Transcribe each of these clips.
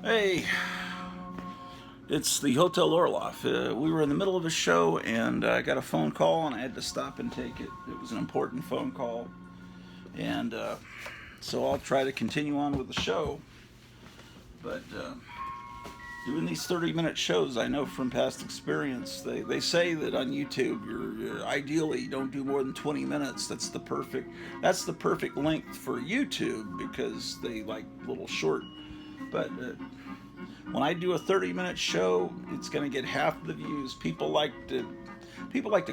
Hey, it's the Hotel Orloff. We were in the middle of a show and I got a phone call and I had to stop and take it. It was an important phone call. And so I'll try to continue on with the show. But doing these 30-minute shows, I know from past experience, they say that on YouTube, you're ideally you don't do more than 20 minutes. That's the perfect length for YouTube because they like little short. But when I do a 30-minute show, it's going to get half the views. People like to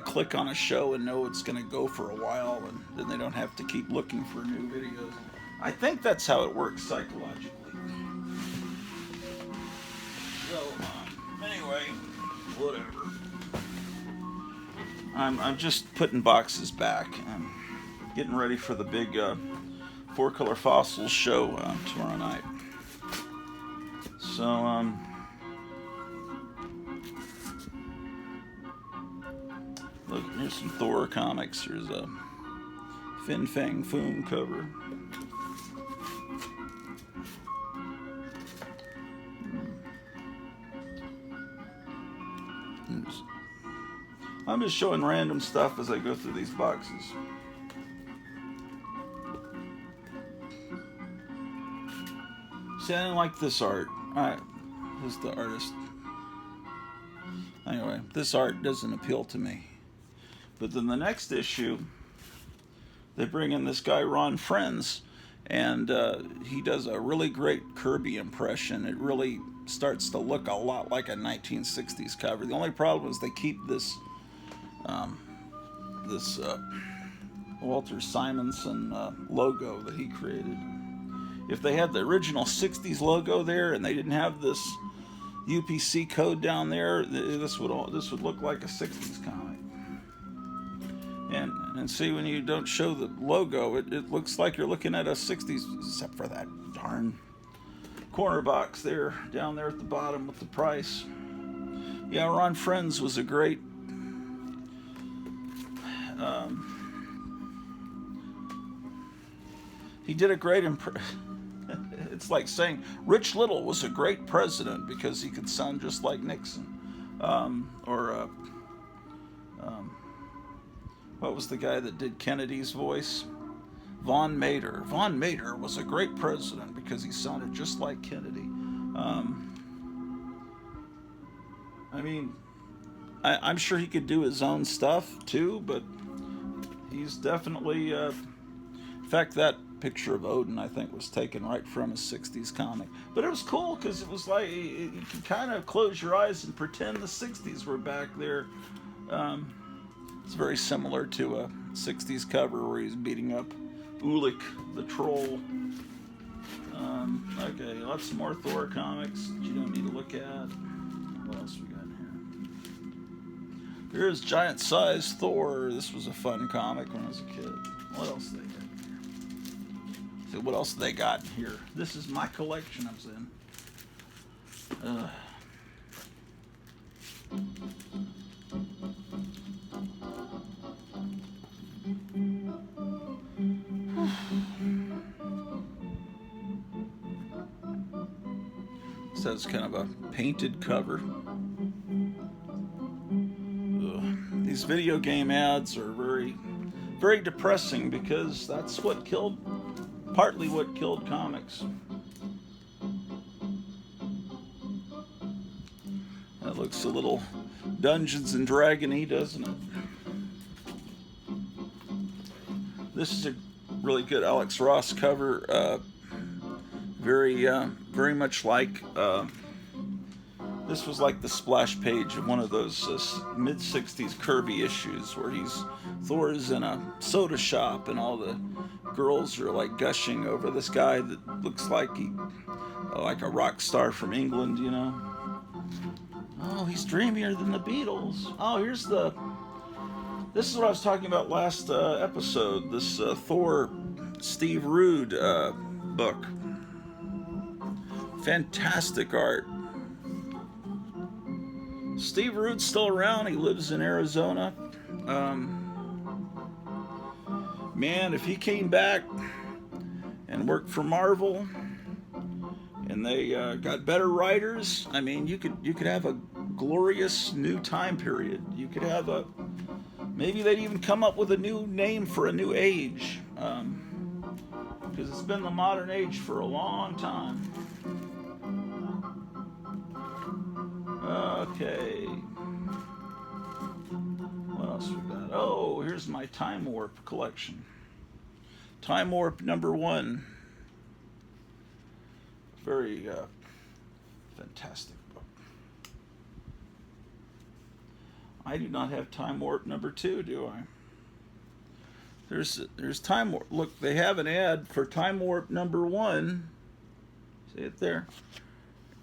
click on a show and know it's going to go for a while, and then they don't have to keep looking for new videos. I think that's how it works psychologically. So anyway, whatever. I'm just putting boxes back. I'm getting ready for the big Four Color Fossils show tomorrow night. So, look, here's some Thor comics. Here's a Fin Fang Foom cover. I'm just showing random stuff as I go through these boxes. See, I didn't like this art. Who's the artist? Anyway, this art doesn't appeal to me. But then the next issue, they bring in this guy, Ron Friends, and he does a really great Kirby impression. It really starts to look a lot like a 1960s cover. The only problem is they keep this Walter Simonson logo that he created. If they had the original 60s logo there and they didn't have this UPC code down there, this would look like a 60s comic. And see, when you don't show the logo, it looks like you're looking at a 60s, except for that darn corner box there, down there at the bottom with the price. Yeah, Ron Friends was a great he did a great It's like saying Rich Little was a great president because he could sound just like Nixon. What was the guy that did Kennedy's voice? Von Mater. Von Mater was a great president because he sounded just like Kennedy. I'm sure he could do his own stuff too, but he's definitely... in fact, that picture of Odin, I think, was taken right from a 60s comic. But it was cool because it was like you could kind of close your eyes and pretend the 60s were back there. It's very similar to a 60s cover where he's beating up Ulik the troll. Okay, lots more Thor comics that you don't need to look at. What else we got here? Here's Giant Size Thor. This was a fun comic when I was a kid. What else they got? See what else they got here. This is my collection I was in. So it's kind of a painted cover. These video game ads are very, very depressing because that's partly what killed comics. That looks a little Dungeons and Dragon-y, doesn't it? This is a really good Alex Ross cover. Very much like this was like the splash page of one of those mid-60s Kirby issues where Thor's in a soda shop and all the girls are like gushing over this guy that looks like like a rock star from England, you know. Oh, he's dreamier than the Beatles. Oh, this is what I was talking about last episode, this Thor Steve Rude book. Fantastic art. Steve Rude's still around. He lives in Arizona. Man, if he came back and worked for Marvel and they got better writers. I mean, you could have a glorious new time period. You could have maybe they'd even come up with a new name for a new age, because it's been the modern age for a long time. Okay. What else we got? Oh, here's my Time Warp collection. Time Warp #1. Very fantastic book. I do not have Time Warp #2, do I? There's Time Warp. Look, they have an ad for Time Warp #1. See it there?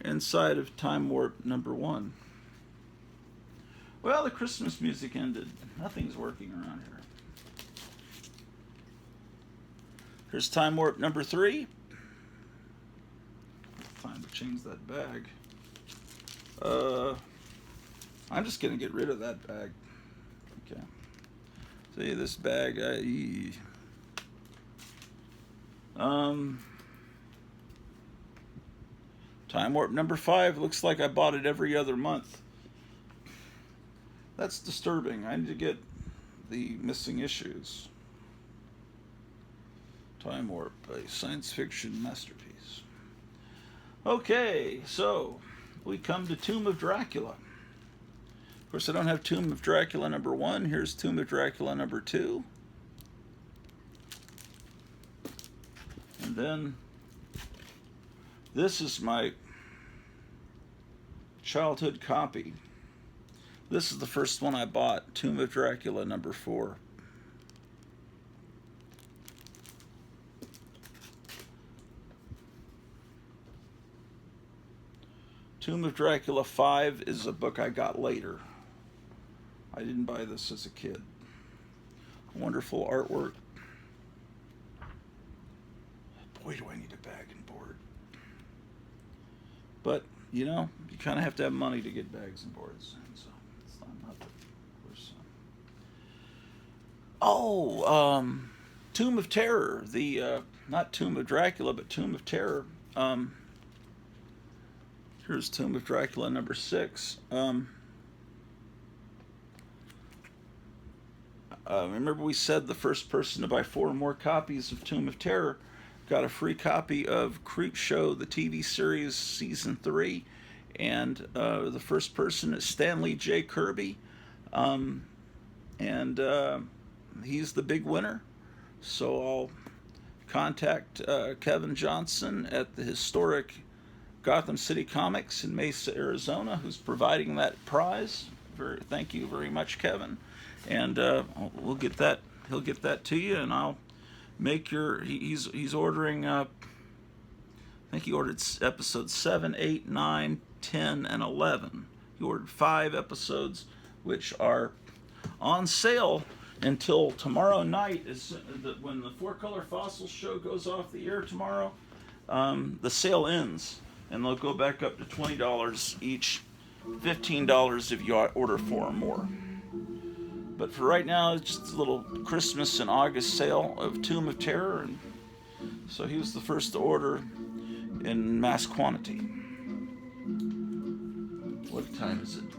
Inside of Time Warp #1. Well, the Christmas music ended. Nothing's working around here. Here's Time Warp #3. Time to change that bag. I'm just gonna get rid of that bag. Okay. See this bag. Time Warp #5. Looks like I bought it every other month. That's disturbing. I need to get the missing issues. Time Warp, a science fiction masterpiece. Okay, so we come to Tomb of Dracula. Of course, I don't have Tomb of Dracula #1. Here's Tomb of Dracula #2. And then this is my childhood copy. This is the first one I bought, Tomb of Dracula #4. Tomb of Dracula 5 is a book I got later. I didn't buy this as a kid. Wonderful artwork. Boy, do I need a bag and board. But, you know, you kind of have to have money to get bags and boards. So it's not the worst. Tomb of Terror. The, not Tomb of Dracula, but Tomb of Terror. Here's Tomb of Dracula #6. Remember we said the first person to buy 4 or more copies of Tomb of Terror got a free copy of Creepshow, the TV series, Season 3. And the first person is Stanley J. Kirby. He's the big winner. So I'll contact Kevin Johnson at the historic Gotham City Comics in Mesa, Arizona, who's providing that prize. Thank you very much, Kevin. And we'll get that. He'll get that to you, and I'll make your. He's ordering. I think he ordered episodes 7, 8, 9, 10, and 11. He ordered 5 episodes, which are on sale until tomorrow night. When the 4-Color Fossils show goes off the air tomorrow, the sale ends. And they'll go back up to $20 each, $15 if you order 4 or more. But for right now, it's just a little Christmas and August sale of Tomb of Terror. And so he was the first to order in mass quantity. What time is it?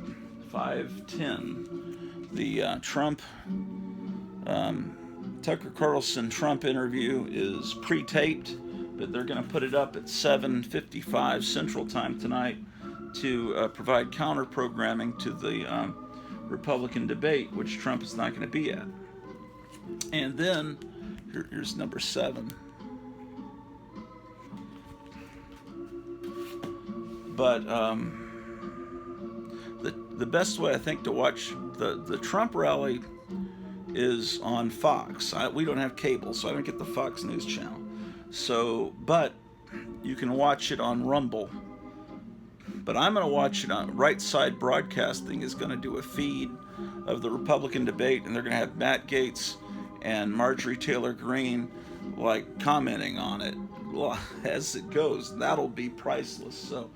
5:10. The Trump, Tucker Carlson Trump interview is pre-taped. But they're going to put it up at 7:55 Central Time tonight to provide counter-programming to the Republican debate, which Trump is not going to be at. And then, here's #7. But the best way, I think, to watch the Trump rally is on Fox. We don't have cable, so I don't get the Fox News channel. So, but you can watch it on Rumble. But I'm going to watch it on Right Side Broadcasting is going to do a feed of the Republican debate, and they're going to have Matt Gaetz and Marjorie Taylor Greene commenting on it as it goes. That'll be priceless. So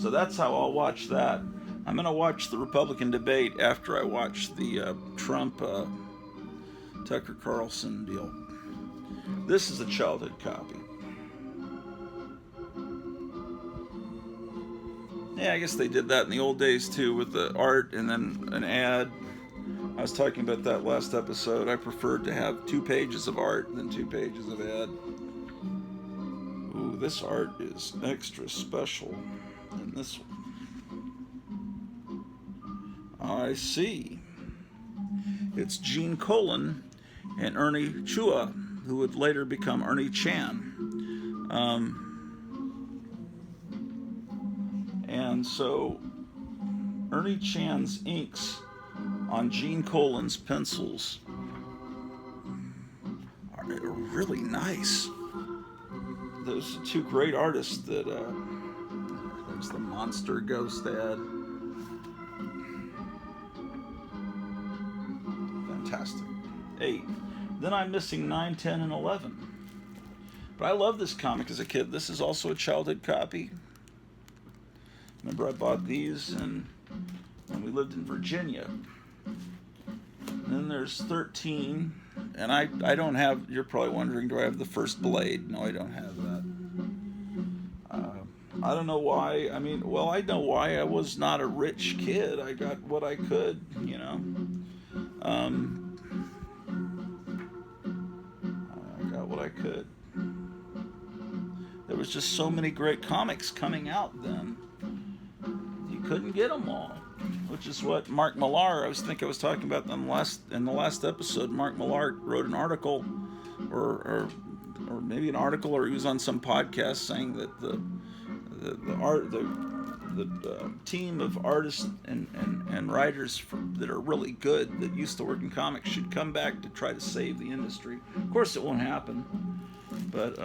that's how I'll watch that. I'm going to watch the Republican debate after I watch the Trump Tucker Carlson deal. This is a childhood copy. Yeah, I guess they did that in the old days too, with the art and then an ad. I was talking about that last episode. I preferred to have 2 pages of art than 2 pages of ad. Ooh, this art is extra special than this one. I see. It's Gene Colan and Ernie Chua, who would later become Ernie Chan. And so Ernie Chan's inks on Gene Colan's pencils are really nice. Those are 2 great artists that there's the Monster Ghost ad. Fantastic. 8. Then I'm missing 9, 10, and 11. But I love this comic as a kid. This is also a childhood copy. Remember, I bought these when we lived in Virginia. And then there's 13, and I don't have, you're probably wondering, do I have the first Blade? No, I don't have that. I don't know why. I mean, well, I know why. I was not a rich kid. I got what I could, you know. I got what I could. There was just so many great comics coming out then. You couldn't get them all. Which is what Mark Millar, I was talking about in the last episode. Mark Millar wrote an article, or maybe an article, or he was on some podcast saying that the team of artists and writers that are really good, that used to work in comics, should come back to try to save the industry. Of course, it won't happen. But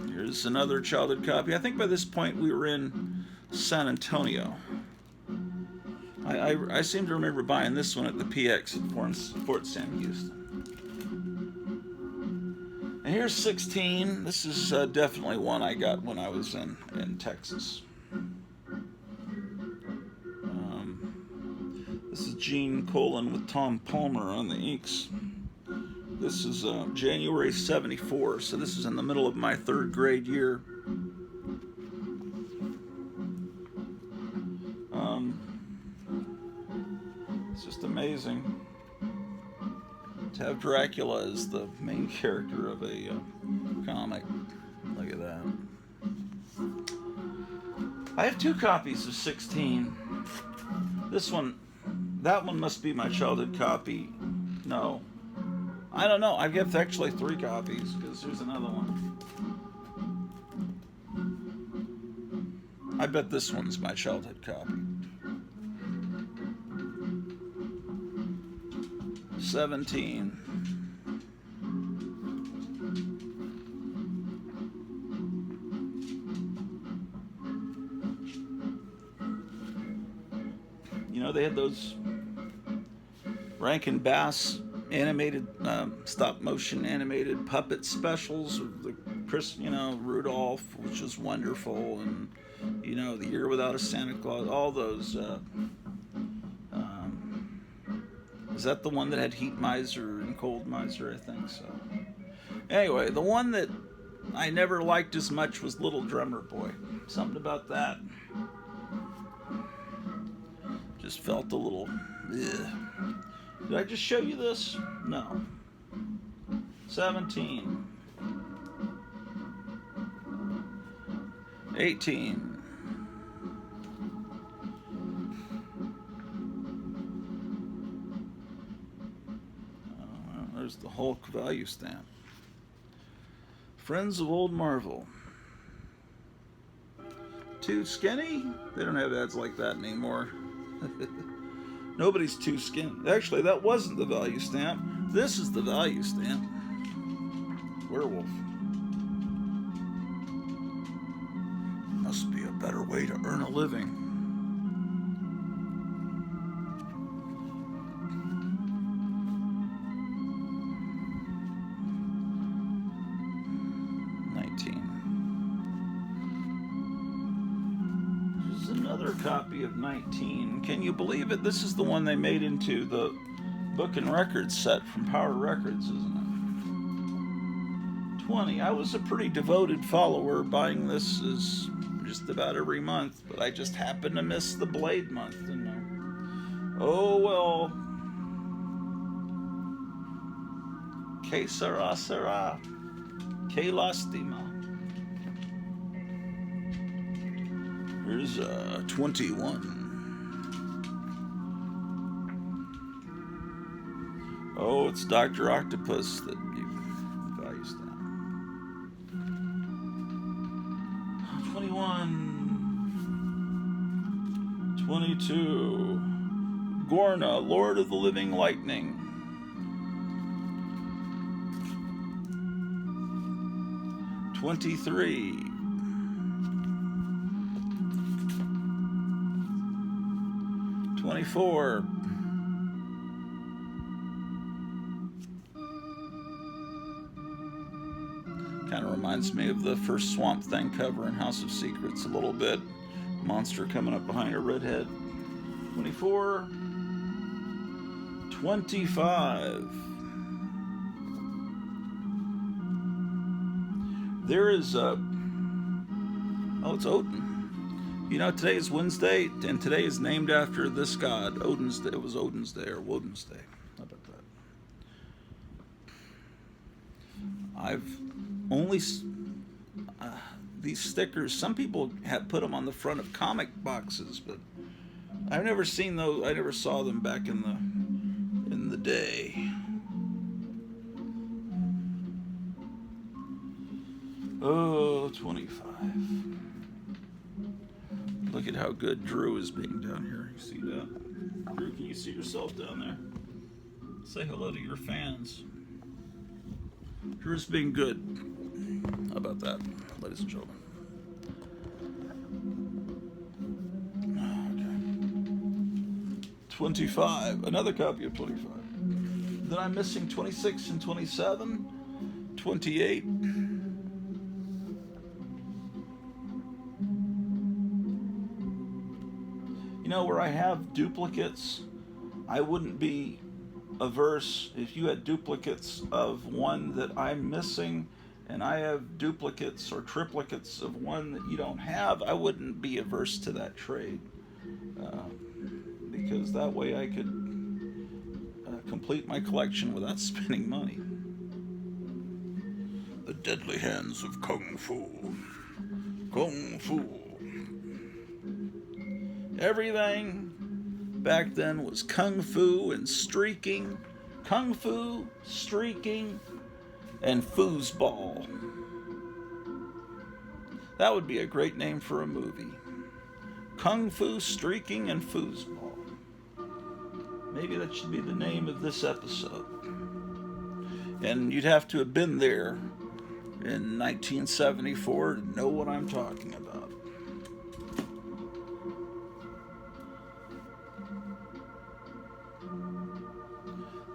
here's another childhood copy. I think by this point we were in San Antonio. I seem to remember buying this one at the PX at Fort Sam Houston. And here's 16. This is definitely one I got when I was in Texas. This is Gene Colan with Tom Palmer on the inks. This is January 74, so this is in the middle of my 3rd grade year. It's just amazing to have Dracula as the main character of a comic. Look at that. I have 2 copies of 16. That one must be my childhood copy. No. I don't know. I've got actually 3 copies, because here's another one. I bet this one's my childhood copy. 17. You know, they had those Rankin Bass animated, stop motion animated puppet specials of the Rudolph, which was wonderful, and The Year Without a Santa Claus, all those. Is that the one that had Heat Miser and Cold Miser? I think so. Anyway, the one that I never liked as much was Little Drummer Boy. Something about that just felt a little. Ugh. Did I just show you this? No. 17. 18. There's the Hulk value stamp. Friends of Old Marvel. Too skinny? They don't have ads like that anymore. Nobody's too skinny. Actually, that wasn't the value stamp. This is the value stamp. Werewolf. Must be a better way to earn a living. Copy of 19. Can you believe it? This is the one they made into the book and records set from Power Records, isn't it? 20. I was a pretty devoted follower, buying this as just about every month, but I just happened to miss the Blade month, didn't I? Oh well. Que sera, sera. Que lastima. Here's 21. Oh, it's Dr. Octopus that you values that. 21. 22. Gorna, Lord of the Living Lightning. 23. 24. Kind of reminds me of the first Swamp Thing cover in House of Secrets a little bit. Monster coming up behind a redhead. 24. 25. There is a... Oh, it's Odin. You know, today is Wednesday, and today is named after this god, Odin's Day. It was Odin's Day, or Woden's Day. How about that? I've only... these stickers, some people have put them on the front of comic boxes, but I've never seen those. I never saw them back in the day. Oh, 25. Look at how good Drew is being down here. You see that? Drew, can you see yourself down there? Say hello to your fans. Drew's being good. How about that, ladies and gentlemen? Okay. 25. Another copy of 25. Then I'm missing 26 and 27. 28. You know, where I have duplicates, I wouldn't be averse if you had duplicates of one that I'm missing, and I have duplicates or triplicates of one that you don't have. I wouldn't be averse to that trade, because that way I could complete my collection without spending money. The deadly hands of Kung Fu. Kung Fu. Everything back then was Kung Fu and streaking. Kung Fu, streaking, and Foosball. That would be a great name for a movie. Kung Fu, streaking, and Foosball. Maybe that should be the name of this episode. And you'd have to have been there in 1974 to know what I'm talking about.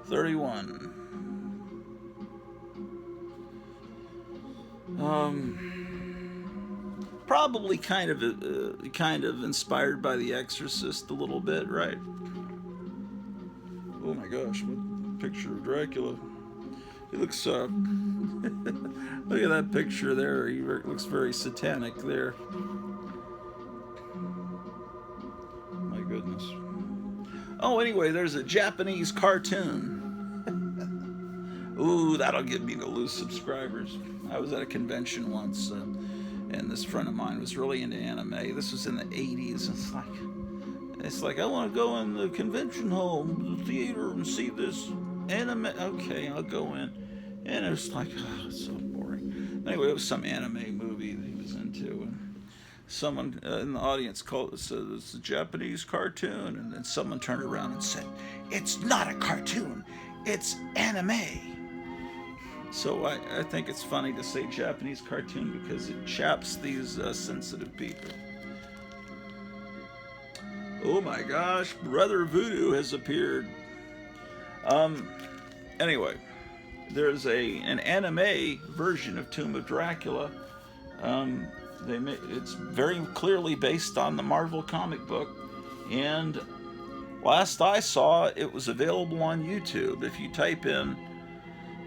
$31. Probably kind of inspired by The Exorcist a little bit, right? Oh my gosh, what picture of Dracula? He looks look at that picture there. He looks very satanic there. My goodness. Oh, anyway, there's a Japanese cartoon. Ooh, that'll get me to lose subscribers. I was at a convention once, and this friend of mine was really into anime. This was in the 80s. It's like I want to go in the convention hall, the theater, and see this anime. Okay, I'll go in. And it was like, oh, it's so boring. Anyway, it was some anime movie that he was into. And someone in the audience called it, said it's a Japanese cartoon. And then someone turned around and said, it's not a cartoon, it's anime. So I think it's funny to say Japanese cartoon because it chaps these sensitive people. Oh my gosh, Brother Voodoo has appeared. Anyway, there's an anime version of Tomb of Dracula. It's very clearly based on the Marvel comic book, and last I saw, it was available on YouTube. If you type in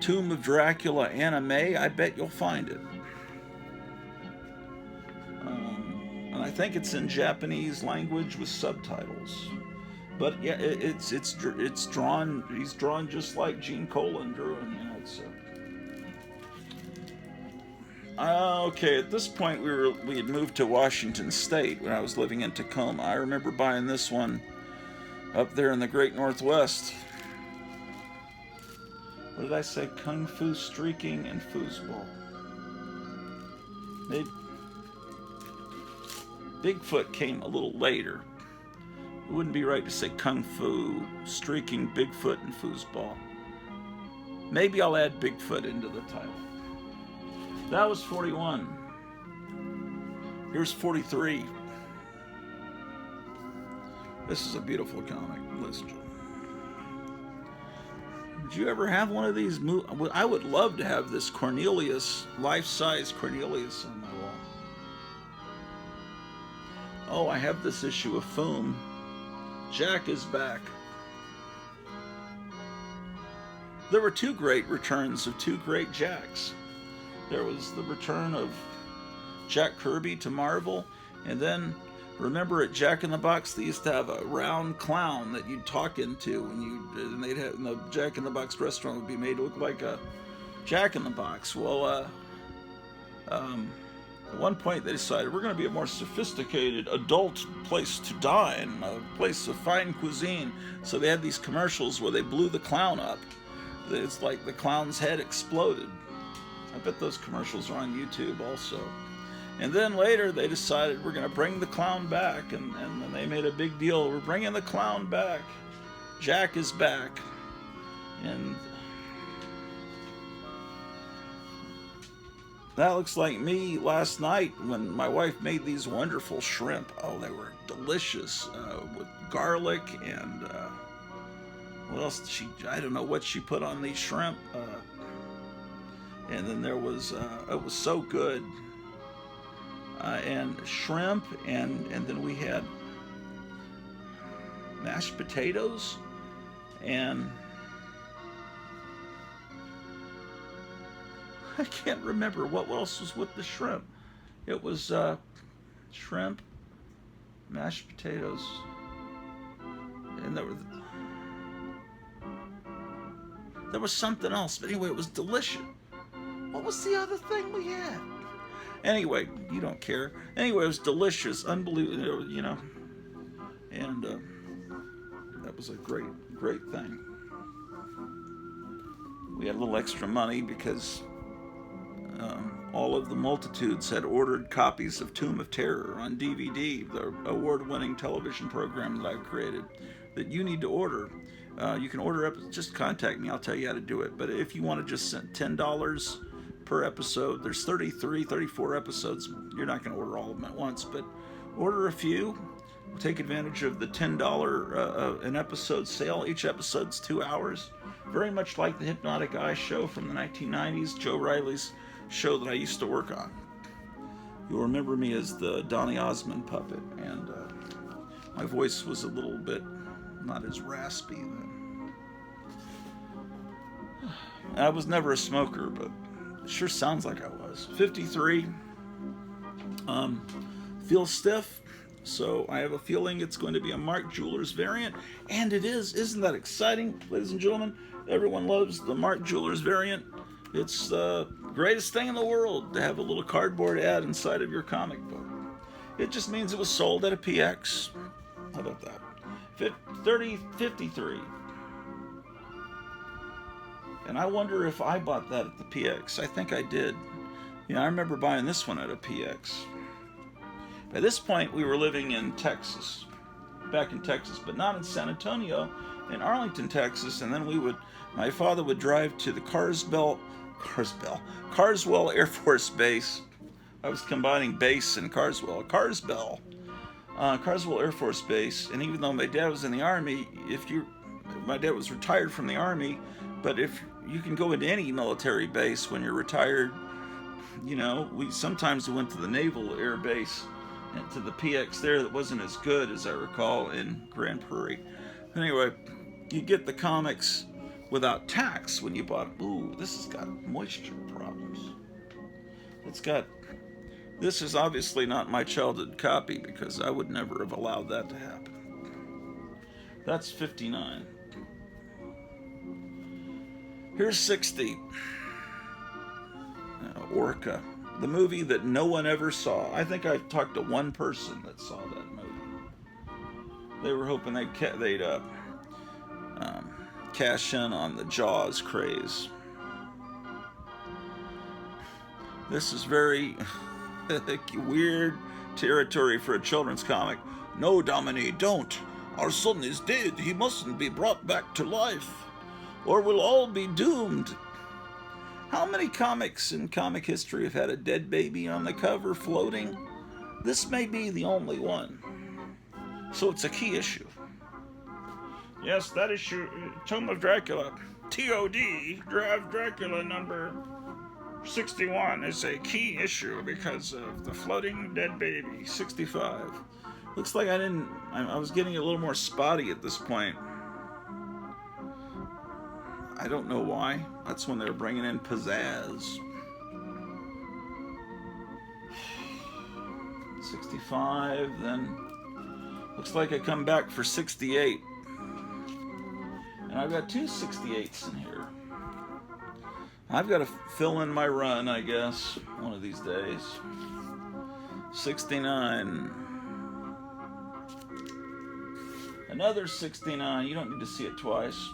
Tomb of Dracula anime, I bet you'll find it. I think it's in Japanese language with subtitles. But yeah, it's drawn. He's drawn just like Gene Colan drew him. You know, it's. Okay, at this point we had moved to Washington State when I was living in Tacoma. I remember buying this one up there in the Great Northwest. What did I say? Kung Fu Streaking and Foosball. Bigfoot came a little later. It wouldn't be right to say Kung Fu Streaking, Bigfoot, and Foosball. Maybe I'll add Bigfoot into the title. That was 41. Here's 43. This is a beautiful comic. Listen to it. Did you ever have one of these? I would love to have this Cornelius, life-size Cornelius on my wall. Oh, I have this issue of Foom. Jack is back. There were two great returns of two great Jacks. There was the return of Jack Kirby to Marvel, and then remember at Jack in the Box they used to have a round clown that you'd talk into, and they'd have, and the Jack in the Box restaurant would be made to look like a Jack in the Box. Well, at one point they decided we're going to be a more sophisticated adult place to dine, a place of fine cuisine. So they had these commercials where they blew the clown up. It's like the clown's head exploded. I bet those commercials are on YouTube also. And then later they decided we're going to bring the clown back, and they made a big deal. We're bringing the clown back. Jack is back. And that looks like me last night when my wife made these wonderful shrimp. Oh, they were delicious with garlic and what else did she? I don't know what she put on these shrimp. And then there was, it was so good. And shrimp, and then we had mashed potatoes, and I can't remember what else was with the shrimp. It was shrimp, mashed potatoes, and there was something else. But anyway, it was delicious. What was the other thing we had? Anyway, you don't care. Anyway, it was delicious, unbelievable, you know. And that was a great thing. We had a little extra money because all of the multitudes had ordered copies of Tomb of Terror on DVD, the award-winning television program that I've created, that you need to order. You can order just contact me. I'll tell you how to do it. But if you want to just send $10 per episode, there's 34 episodes. You're not going to order all of them at once, but order a few. Take advantage of the $10 an episode sale. Each episode's 2 hours. Very much like the Hypnotic Eye show from the 1990s, Joe Riley's show that I used to work on. You'll remember me as the Donny Osmond puppet, and my voice was a little bit not as raspy then. I was never a smoker, but it sure sounds like I was. 53. Feel stiff, so I have a feeling it's going to be a Mark Jewelers variant, and it is. Isn't that exciting, ladies and gentlemen? Everyone loves the Mark Jewelers variant. It's the greatest thing in the world to have a little cardboard ad inside of your comic book. It just means it was sold at a PX. How about that? 53. And I wonder if I bought that at the PX. I think I did. I remember buying this one at a PX. By this point, we were living in Texas, back in Texas, but not in San Antonio, in Arlington, Texas. And then my father would drive to the Carswell Air Force Base. I was combining base and Carswell. Carswell Air Force Base. And even though my dad was in the Army, my dad was retired from the Army, but if you can go into any military base when you're retired, we sometimes went to the Naval Air Base and to the PX there that wasn't as good as I recall in Grand Prairie. Anyway, you get the comics without tax when you bought it. Ooh, this has got moisture problems. It's got This is obviously not my childhood copy because I would never have allowed that to happen. That's 59. Here's 60. Orca. The movie that no one ever saw. I think I talked to one person that saw that movie. They were hoping they'd cash in on the Jaws craze. This is very weird territory for a children's comic. No, Dominique, don't. Our son is dead. He mustn't be brought back to life, or we'll all be doomed. How many comics in comic history have had a dead baby on the cover floating? This may be the only one. So it's a key issue. Yes, that issue, Tomb of Dracula, TOD, Draft Dracula number 61 is a key issue because of the floating dead baby. 65. Looks like I was getting a little more spotty at this point. I don't know why. That's when they're bringing in pizzazz. 65, then looks like I come back for 68. And I've got two 68s in here. I've got to fill in my run, I guess, one of these days. 69. Another 69. You don't need to see it twice.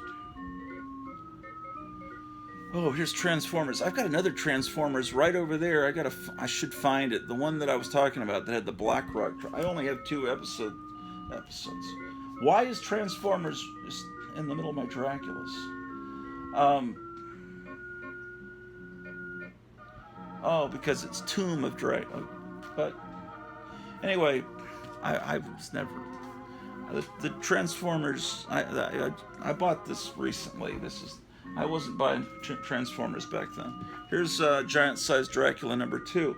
Oh, here's Transformers. I've got another Transformers right over there. I should find it. The one that I was talking about that had the Black Rock. I only have 2 episodes. Why is Transformers just in the middle of my Draculas? Oh, because it's Tomb of Dracula. But anyway, I was never the Transformers. I bought this recently. I wasn't buying Transformers back then. Here's giant-sized Dracula number 2.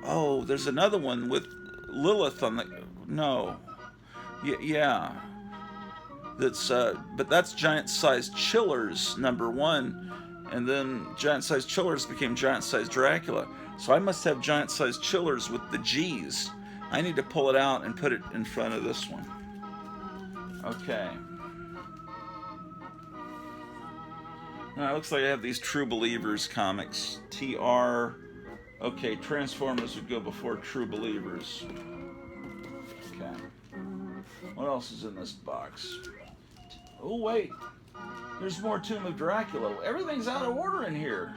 Oh, there's another one with Lilith on the... No. Yeah. But that's giant-sized Chillers number 1. And then giant-sized Chillers became giant-sized Dracula. So I must have giant-sized Chillers with the G's. I need to pull it out and put it in front of this one. Okay. Now, it looks like I have these True Believers comics. TR. Okay, Transformers would go before True Believers. Okay. What else is in this box? Oh, wait. There's more Tomb of Dracula. Everything's out of order in here.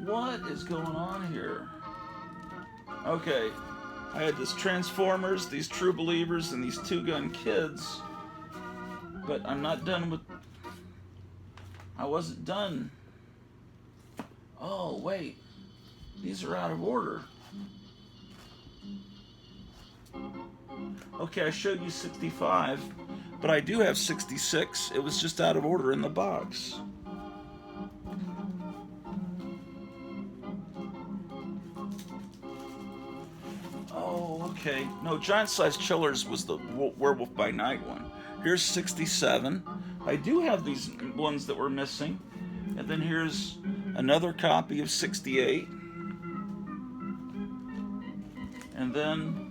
What is going on here? Okay. I had this Transformers, these True Believers, and these Two Gun Kids. But I'm not done with... I wasn't done. Oh, wait. These are out of order. Okay, I showed you 65, but I do have 66. It was just out of order in the box. Oh, okay. No, giant-sized Chillers was the Werewolf by Night one. Here's 67. I do have these ones that were missing. And then here's another copy of 68. And then